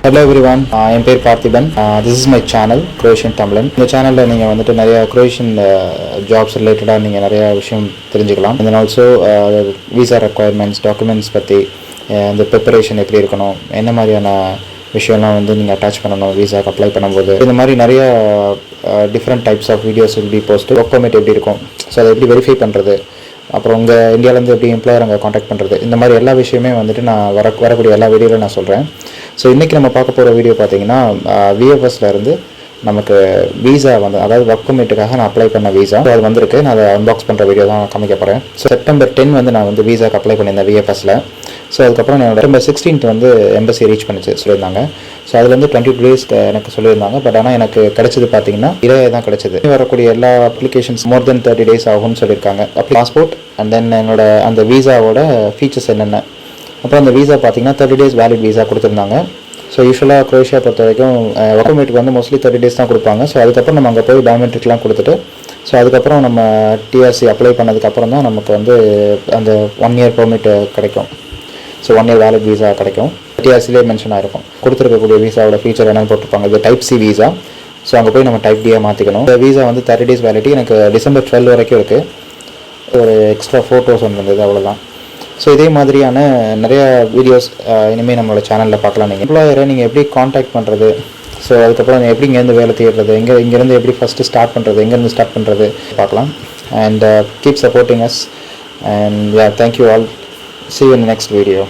Hello everyone, என் பேர் Parthiban. This is my channel, Croatian தமிழன். இந்த சேனலில் நீங்கள் வந்துட்டு நிறைய Croatian ஜாப்ஸ் ரிலேட்டடாக நீங்கள் நிறைய விஷயம் தெரிஞ்சுக்கலாம். And then also visa requirements, documents பற்றி இந்த ப்ரிப்பரேஷன் எப்படி இருக்கணும், என்ன மாதிரியான விஷயம்லாம் வந்து நீங்கள் அட்டாச் பண்ணணும் விசாக்கு அப்ளை பண்ணும்போது, இந்த மாதிரி நிறைய different types of videos will be posted. Work permit எப்படி இருக்கும், ஸோ அதை எப்படி வெரிஃபை பண்ணுறது, அப்புறம் உங்கள் இந்தியாவிலேருந்து எப்படி எம்ப்ளாயர் அங்கே காண்டாக்ட் பண்ணுறது, இந்த மாதிரி எல்லா விஷயமே வந்துட்டு நான் வரக்கூடிய எல்லா வீடியோவில் நான் சொல்கிறேன். ஸோ இன்றைக்கி நம்ம பார்க்க போகிற வீடியோ பார்த்தீங்கன்னா விஎஃப்எஸ்லேருந்து நமக்கு வீசா வந்து, அதாவது ஒர்க் பர்மிட்டுக்காக நான் அப்ளை பண்ண வீசா, ஸோ அது வந்திருக்கு. நான் அதை அன்பாக்ஸ் பண்ணுற வீடியோ தான் காமிக்க போகிறேன். ஸோ September 10 வந்து நான் வந்து வீசாக்கு அப்ளை பண்ணியிருந்தேன் விஎஃப்எஸில். ஸோ அதுக்கப்புறம் என்னோட September 16 வந்து எம்பசி ரீச் பண்ணிச்சு சொல்லியிருந்தாங்க. ஸோ அதில் வந்து 22 days எனக்கு சொல்லியிருந்தாங்க. பட் ஆனால் எனக்கு கிடைச்சது பார்த்தீங்கன்னா 20 தான் கிடைச்சது. வரக்கூடிய எல்லா அப்ளிகேஷன்ஸ் மோர் தென் 30 days ஆகும்னு சொல்லியிருக்காங்க. அப்படி பாஸ்போர்ட் அண்ட் தென் என்னோட அந்த வீசாவோட ஃபீச்சர்ஸ் என்னென்ன, அப்புறம் அந்த வீசா பார்த்தீங்கன்னா 30 days வேலிட் வீசா கொடுத்துருந்தாங்க. ஸோ யூஸ்வலாக குரோஷியா பொறுத்த வரைக்கும் ஒர்க் பர்மிட்டுக்கு வந்து மோஸ்ட்லி 30 days தான் கொடுப்பாங்க. ஸோ அதுக்கப்புறம் நம்ம அங்கே போய் பயோமெட்ரிக்லாம் கொடுத்துட்டு, ஸோ அதுக்கப்புறம் நம்ம டிஆர்சி அப்ளை பண்ணதுக்கப்புறம் தான் நமக்கு வந்து அந்த 1 year பெர்மிட் கிடைக்கும். ஸோ 1 year வேலிட் வீசா கிடைக்கும். டிஆர்சிலே மென்ஷன் ஆகிருக்கும். கொடுத்துருக்கக்கூடிய வீசாவோட ஃபீச்சர் என்னென்னு போட்டிருப்பாங்க. இது டைப் சி வீசா. ஸோ அங்கே போய் நம்ம டைப் டியை மாற்றிக்கணும். இந்த வீசா வந்து 30 days வேலிட்டி. எனக்கு December 12 வரைக்கும் இருக்குது. ஒரு எக்ஸ்ட்ரா ஃபோட்டோஸ் ஒன்று இருந்தது, அவ்வளோதான். ஸோ இதே மாதிரியான நிறைய வீடியோஸ் இனிமேல் நம்மளோட சேனலில் பார்க்கலாம். நீங்கள் எம்ப்ளாயரை நீங்கள் எப்படி காண்டாக்ட் பண்ணுறது, ஸோ அதுக்கப்புறம் எப்படி இங்கேருந்து வேலை தேடுறது, இங்கேருந்து எப்படி ஃபஸ்ட்டு ஸ்டார்ட் பண்ணுறது, எங்கேருந்து ஸ்டார்ட் பண்ணுறது பார்க்கலாம். And keep supporting us and thank you all. See you in the next video.